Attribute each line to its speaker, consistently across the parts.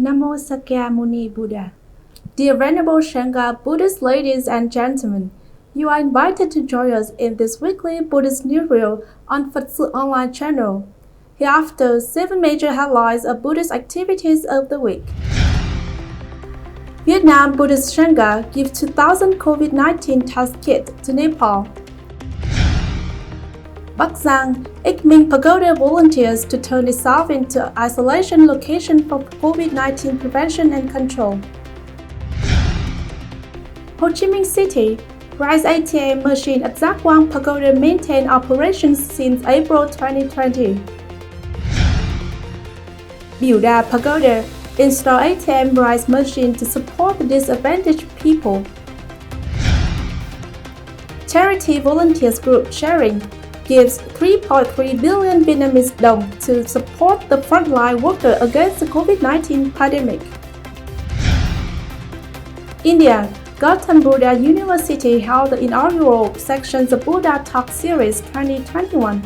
Speaker 1: Namo Sakyamuni Buddha. Dear Venerable Sangha, Buddhist ladies and gentlemen, you are invited to join us in this weekly Buddhist New Reel on Phật Sự Online channel. Hereafter, 7 major highlights of Buddhist activities of the week. Vietnam Buddhist Sangha gives 2,000 COVID-19 test kits to Nepal. Bắc Giang, Ik Minh Pagoda volunteers to turn itself into isolation location for COVID-19 prevention and control. Ho Chi Minh City, Rice ATM machine at Giác Quang Pagoda maintain operations since April 2020. Biu Da Pagoda install ATM rice machine to support the disadvantaged people. Charity volunteers group Sharing gives 3.3 billion Vietnamese dong to support the frontline worker against the COVID-19 pandemic. India, Gautam Buddha University held the inaugural sections of Buddha Talk Series 2021.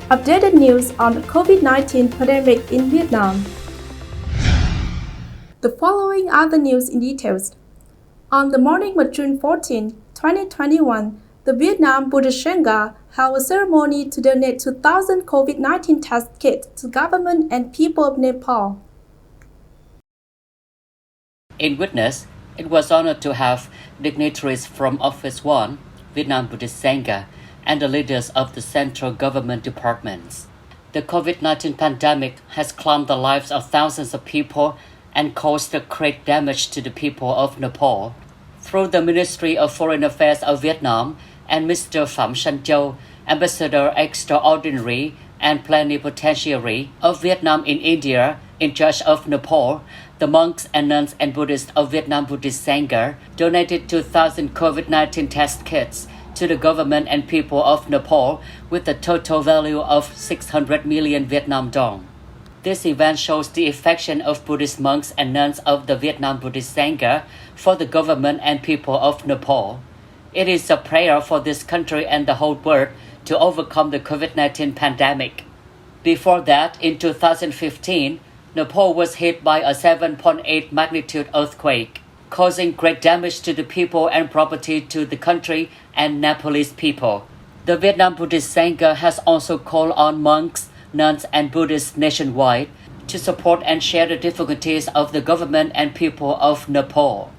Speaker 1: Updated news on the COVID-19 pandemic in Vietnam. The following are the news in details. On the morning of June 14, 2021, the Vietnam Buddhist Sangha held a ceremony to donate 2,000 COVID-19 test kits to government and people of Nepal.
Speaker 2: In witness, it was honored to have dignitaries from Office 1, Vietnam Buddhist Sangha, and the leaders of the central government departments. The COVID-19 pandemic has claimed the lives of thousands of people and caused great damage to the people of Nepal. Through the Ministry of Foreign Affairs of Vietnam and Mr. Pham San Châu, Ambassador Extraordinary and Plenipotentiary of Vietnam in India, in charge of Nepal, the monks and nuns and Buddhists of Vietnam Buddhist Sangha donated 2,000 COVID-19 test kits to the government and people of Nepal with a total value of 600 million Vietnam dong. This event shows the affection of Buddhist monks and nuns of the Vietnam Buddhist Sangha for the government and people of Nepal. It is a prayer for this country and the whole world to overcome the COVID-19 pandemic. Before that, in 2015, Nepal was hit by a 7.8 magnitude earthquake, causing great damage to the people and property to the country and Nepalese people. The Vietnam Buddhist Sangha has also called on monks, nuns and Buddhists nationwide to support and share the difficulties of the government and people of Nepal.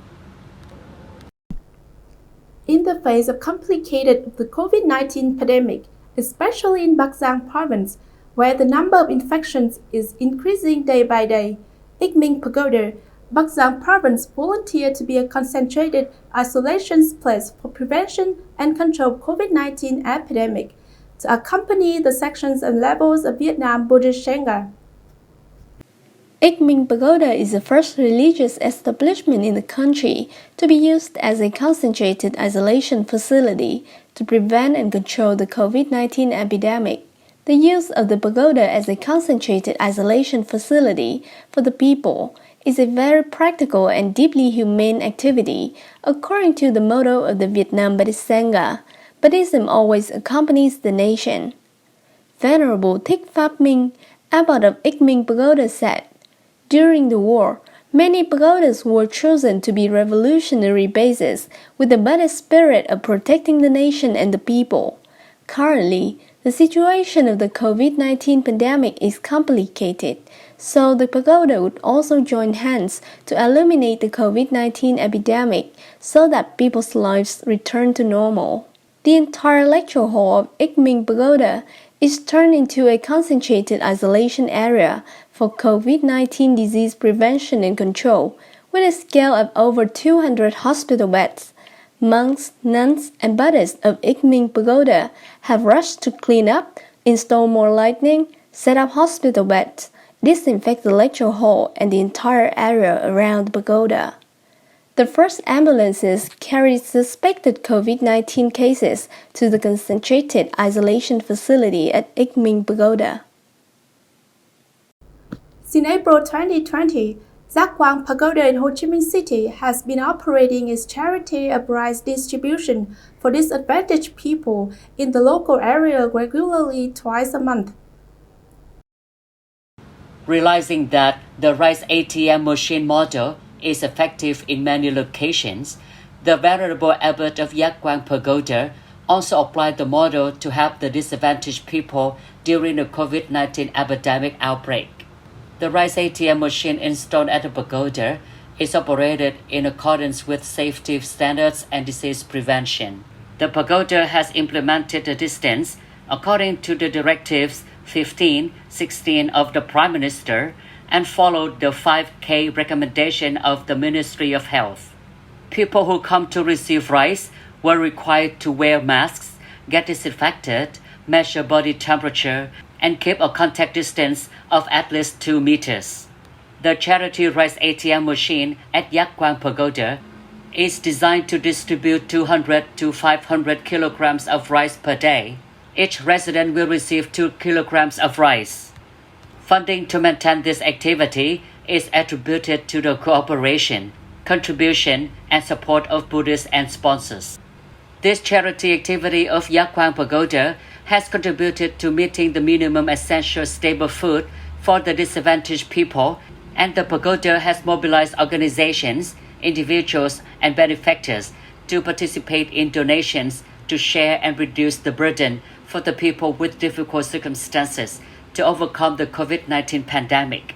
Speaker 1: In the face of complicated the COVID-19 pandemic, especially in Bắc Giang province, where the number of infections is increasing day by day, Ik Minh Pagoda, Bắc Giang province volunteered to be a concentrated isolation place for prevention and control of COVID-19 epidemic to accompany the sections and levels of Vietnam Buddhist Sangha.
Speaker 3: Ik Minh Pagoda is the first religious establishment in the country to be used as a concentrated isolation facility to prevent and control the COVID-19 epidemic. The use of the pagoda as a concentrated isolation facility for the people is a very practical and deeply humane activity according to the motto of the Vietnam Buddhist Sangha. Buddhism always accompanies the nation. Venerable Thích Pháp Minh, abbot of Ik Minh Pagoda, said, "During the war, many pagodas were chosen to be revolutionary bases with the Buddhist spirit of protecting the nation and the people. Currently, the situation of the COVID-19 pandemic is complicated, so the pagoda would also join hands to eliminate the COVID-19 epidemic so that people's lives return to normal." The entire lecture hall of Ik Minh Pagoda is turned into a concentrated isolation area for COVID-19 disease prevention and control, with a scale of over 200 hospital beds. Monks, nuns, and Buddhists of Ik Minh Pagoda have rushed to clean up, install more lighting, set up hospital beds, disinfect the lecture hall and the entire area around the pagoda. The first ambulances carried suspected COVID-19 cases to the concentrated isolation facility at Ik Minh Pagoda.
Speaker 1: Since April 2020, Giác Quang Pagoda in Ho Chi Minh City has been operating its charity of rice distribution for disadvantaged people in the local area regularly twice a month.
Speaker 2: Realizing that the rice ATM machine model is effective in many locations, the Venerable Abbot of Giác Quan Pagoda also applied the model to help the disadvantaged people during the COVID-19 epidemic outbreak. The rice ATM machine installed at the pagoda is operated in accordance with safety standards and disease prevention. The pagoda has implemented the distance according to the directives 15, 16 of the Prime Minister and followed the 5K recommendation of the Ministry of Health. People who come to receive rice were required to wear masks, get disinfected, measure body temperature, and keep a contact distance of at least 2 meters. The charity rice ATM machine at Giác Quan Pagoda is designed to distribute 200 to 500 kilograms of rice per day. Each resident will receive 2 kilograms of rice. Funding to maintain this activity is attributed to the cooperation, contribution, and support of Buddhists and sponsors. This charity activity of Giác Quan Pagoda has contributed to meeting the minimum essential stable food for the disadvantaged people, and the pagoda has mobilized organizations, individuals, and benefactors to participate in donations to share and reduce the burden for the people with difficult circumstances to overcome the COVID-19 pandemic.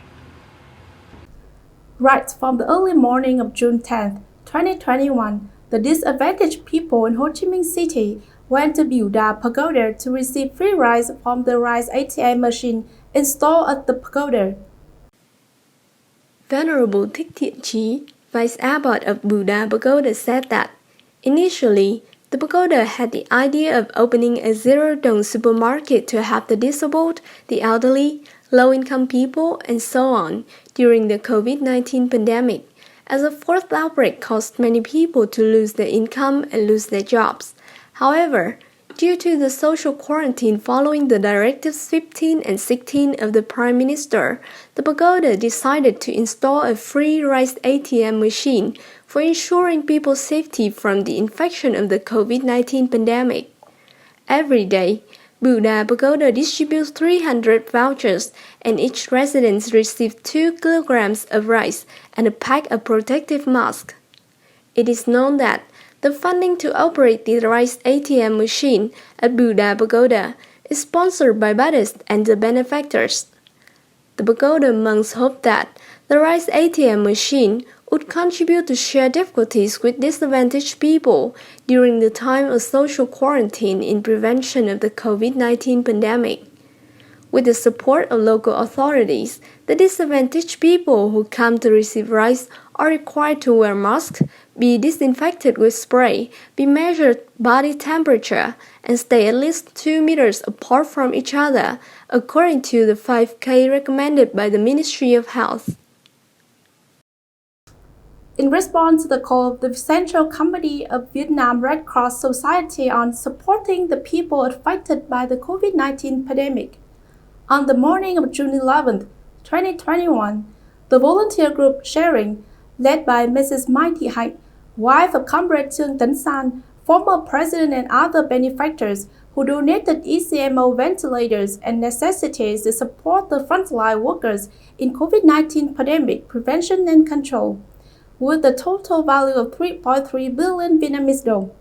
Speaker 1: Right from the early morning of June 10, 2021, the disadvantaged people in Ho Chi Minh City went to Buddha Pagoda to receive free rice from the rice ATM machine installed at the pagoda.
Speaker 3: Venerable Thích Thiện Chí, Vice Abbot of Buddha Pagoda, said that initially, the pagoda had the idea of opening a zero-dome supermarket to help the disabled, the elderly, low-income people, and so on during the COVID-19 pandemic, as the fourth outbreak caused many people to lose their income and lose their jobs. However, due to the social quarantine following the directives 15 and 16 of the Prime Minister, the pagoda decided to install a free rice ATM machine for ensuring people's safety from the infection of the COVID-19 pandemic. Every day, Buddha Pagoda distributes 300 vouchers, and each resident receives 2 kilograms of rice and a pack of protective masks. It is known that the funding to operate the rice ATM machine at Buddha Pagoda is sponsored by Buddhists and the benefactors. The pagoda monks hope that the rice ATM machine would contribute to share difficulties with disadvantaged people during the time of social quarantine in prevention of the COVID-19 pandemic. With the support of local authorities, the disadvantaged people who come to receive rice are required to wear masks, be disinfected with spray, be measured body temperature, and stay at least 2 meters apart from each other, according to the 5K recommended by the Ministry of Health.
Speaker 1: In response to the call of the Central Committee of Vietnam Red Cross Society on supporting the people affected by the COVID-19 pandemic, on the morning of June 11, 2021, the volunteer group Sharing, led by Mrs. Mai Thị Hạnh, wife of Comrade Trương Tấn San, former president, and other benefactors who donated ECMO ventilators and necessities to support the frontline workers in COVID-19 pandemic prevention and control, with a total value of 3.3 billion Vietnamese đồng.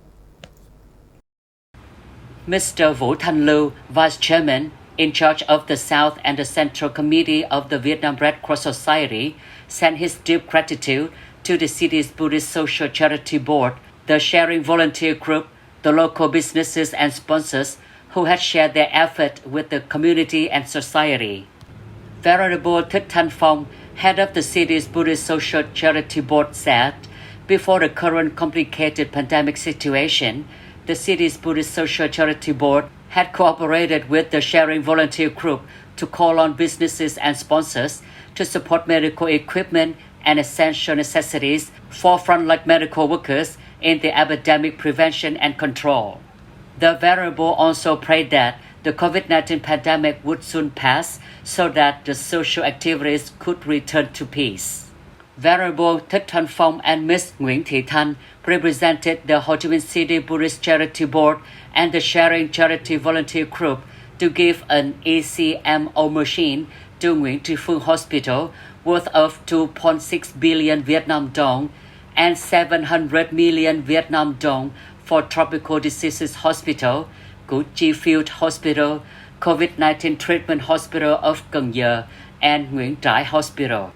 Speaker 2: Mr. Vũ Thanh Lưu, Vice Chairman, in charge of the South and the Central Committee of the Vietnam Red Cross Society, sent his deep gratitude to the city's Buddhist Social Charity Board, the Sharing Volunteer Group, the local businesses and sponsors who had shared their effort with the community and society. Venerable Thích Thanh Phong, head of the city's Buddhist Social Charity Board, said, before the current complicated pandemic situation, the city's Buddhist Social Charity Board had cooperated with the Sharing Volunteer Group to call on businesses and sponsors to support medical equipment and essential necessities for frontline medical workers in the epidemic prevention and control. The Venerable also prayed that the COVID-19 pandemic would soon pass so that the social activities could return to peace. Venerable Thích Thanh Phong and Ms. Nguyễn Thị Thanh represented the Ho Chi Minh City Buddhist Charity Board and the Sharing Charity Volunteer Group to give an ECMO machine to Nguyễn Tri Phương Hospital worth of 2.6 billion Vietnam dong and 700 million Vietnam dong for Tropical Diseases Hospital, Củ Chi Field Hospital, COVID-19 Treatment Hospital of Cần Giờ, and Nguyễn Trãi Hospital.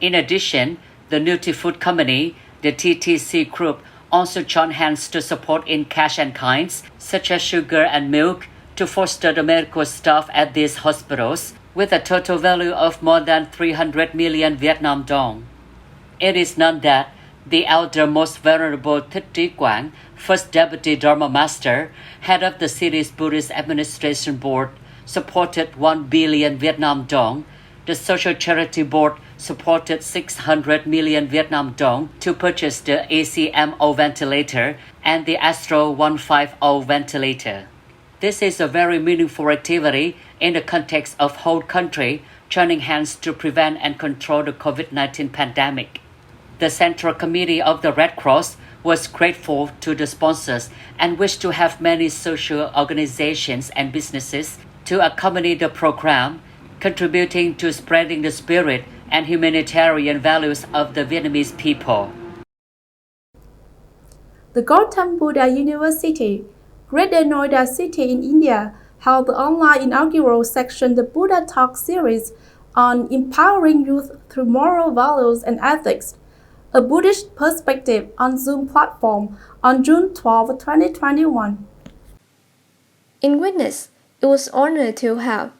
Speaker 2: In addition, the Nutri-Food Company, the TTC Group, also joined hands to support in cash and kinds, such as sugar and milk, to foster the medical staff at these hospitals, with a total value of more than 300 million Vietnam dong. It is known that the elder most venerable Thích Trí Quảng, first deputy Dharma master, head of the city's Buddhist administration board, supported 1 billion Vietnam dong. The social charity board supported 600 million Vietnam dong to purchase the ACMO ventilator and the Astro 150 ventilator. This is a very meaningful activity in the context of whole country joining hands to prevent and control the COVID-19 pandemic. The Central Committee of the Red Cross was grateful to the sponsors and wished to have many social organizations and businesses to accompany the program, contributing to spreading the spirit and humanitarian values of the Vietnamese people.
Speaker 1: The Gautam Buddha University, Greater Noida City in India, held the online inaugural section the Buddha Talk series on empowering youth through moral values and ethics, a Buddhist perspective on Zoom platform on June 12, 2021.
Speaker 3: In witness, it was honored to have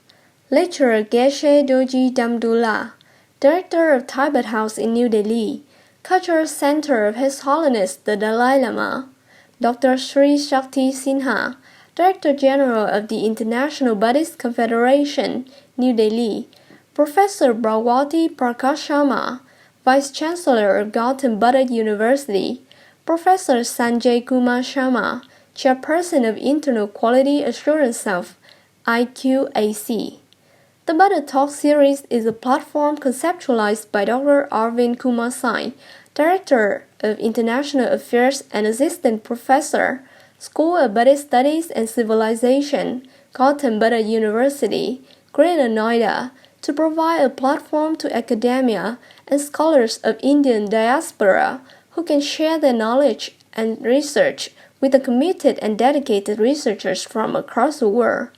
Speaker 3: Lecturer Geshe Dorji Damdula, Director of Tibet House in New Delhi, Cultural Center of His Holiness the Dalai Lama, Dr. Sri Shakti Sinha, Director General of the International Buddhist Confederation, New Delhi, Professor Bhagwati Prakash Sharma, Vice Chancellor of Gautam Buddha University, Professor Sanjay Kumar Sharma, Chairperson of Internal Quality Assurance of IQAC. The Buddha Talk series is a platform conceptualized by Dr. Arvind Kumar Sai, Director of International Affairs and Assistant Professor, School of Buddhist Studies and Civilization, Gautam Buddha University, Greater Noida, to provide a platform to academia and scholars of Indian diaspora who can share their knowledge and research with the committed and dedicated researchers from across the world.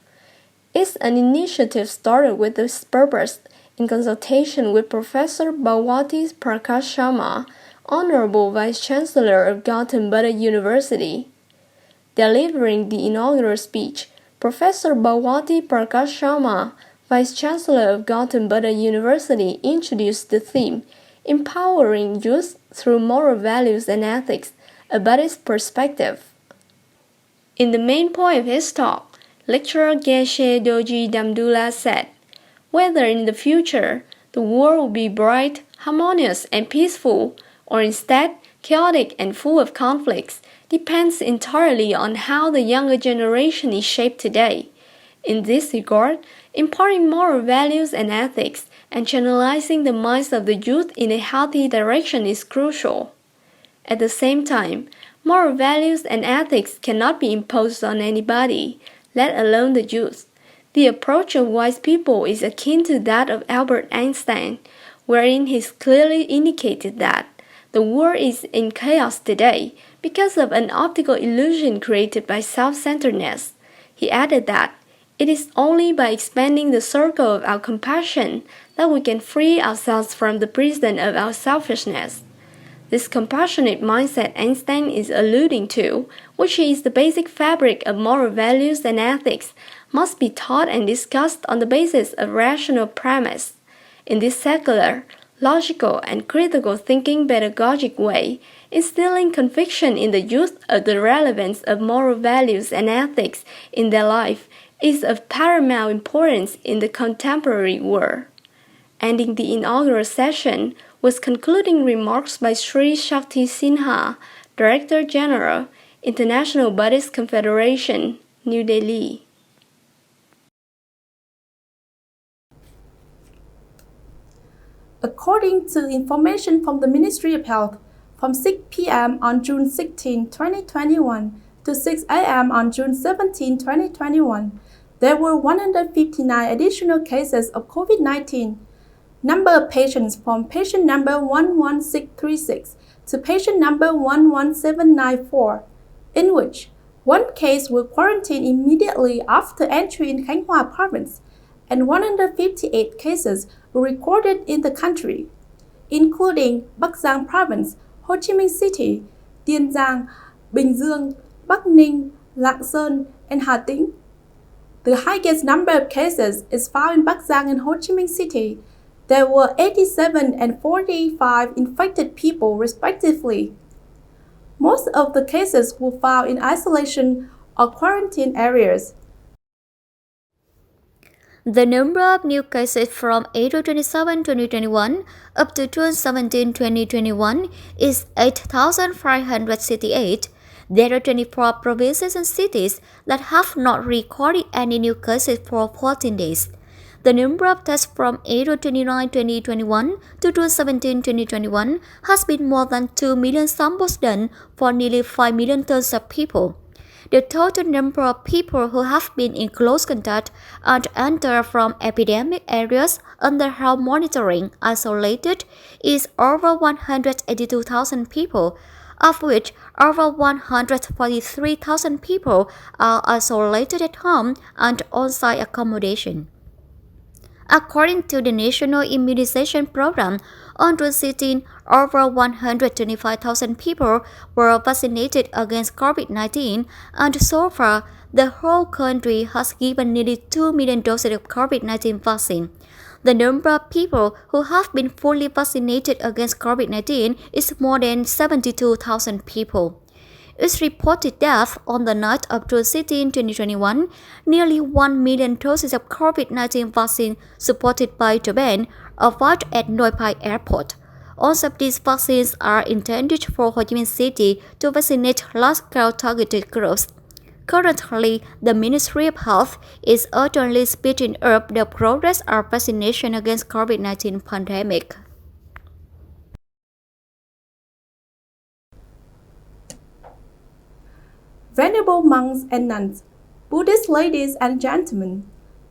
Speaker 3: It's an initiative started with this purpose in consultation with Professor Bhagwati Prakash Sharma, Honorable Vice Chancellor of Gautam Buddha University. Delivering the inaugural speech, Professor Bhagwati Prakash Sharma, Vice Chancellor of Gautam Buddha University, introduced the theme, Empowering Youth Through Moral Values and Ethics, a Buddhist Perspective. In the main point of his talk, Lecturer Geshe Dorji Damdula said, whether in the future the world will be bright, harmonious, and peaceful, or instead chaotic and full of conflicts, depends entirely on how the younger generation is shaped today. In this regard, imparting moral values and ethics and channelizing the minds of the youth in a healthy direction is crucial. At the same time, moral values and ethics cannot be imposed on anybody, let alone the youth. The approach of wise people is akin to that of Albert Einstein, wherein he clearly indicated that the world is in chaos today because of an optical illusion created by self-centeredness. He added that it is only by expanding the circle of our compassion that we can free ourselves from the prison of our selfishness. This compassionate mindset Einstein is alluding to, which is the basic fabric of moral values and ethics, must be taught and discussed on the basis of rational premise. In this secular, logical, and critical thinking pedagogic way, instilling conviction in the youth of the relevance of moral values and ethics in their life is of paramount importance in the contemporary world. Ending the inaugural session was concluding remarks by Sri Shakti Sinha, Director General, International Buddhist Confederation, New Delhi.
Speaker 1: According to information from the Ministry of Health, from 6 p.m. on June 16, 2021 to 6 a.m. on June 17, 2021, there were 159 additional cases of COVID-19. Number of patients from patient number 11636 to patient number 11794, in which one case was quarantined immediately after entry in Khánh Hòa province, and 158 cases were recorded in the country, including Bắc Giang province, Ho Chi Minh City, Tiền Giang, Bình Dương, Bắc Ninh, Lạng Sơn, and Hà Tĩnh. The highest number of cases is found in Bắc Giang and Ho Chi Minh City. There were 87 and 45 infected people respectively. Most of the cases were found in isolation or quarantine areas.
Speaker 4: The number of new cases from April 27, 2021 up to June 17, 2021 is 8,568. There are 24 provinces and cities that have not recorded any new cases for 14 days. The number of tests from April 29, 2021 to June 17, 2021 has been more than 2 million samples done for nearly 5 million tons of people. The total number of people who have been in close contact and enter from epidemic areas under health monitoring isolated is over 182,000 people, of which over 143,000 people are isolated at home and on-site accommodation. According to the National Immunization Program, on June 16, over 125,000 people were vaccinated against COVID-19, and so far, the whole country has given nearly 2 million doses of COVID-19 vaccine. The number of people who have been fully vaccinated against COVID-19 is more than 72,000 people. Its reported death on the night of June 16, 2021, nearly 1 million doses of COVID-19 vaccine supported by Japan arrived at Noi Pai Airport. All of these vaccines are intended for Ho Chi Minh City to vaccinate large-scale targeted groups. Currently, the Ministry of Health is urgently speeding up the progress of vaccination against COVID-19 pandemic.
Speaker 1: Venerable monks and nuns, Buddhist ladies and gentlemen,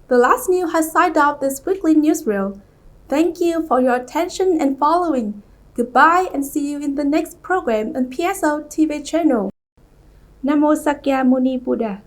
Speaker 1: the last news has signed out this weekly newsreel. Thank you for your attention and following. Goodbye and see you in the next program on psotv channel. Namo Sakya Muni Buddha.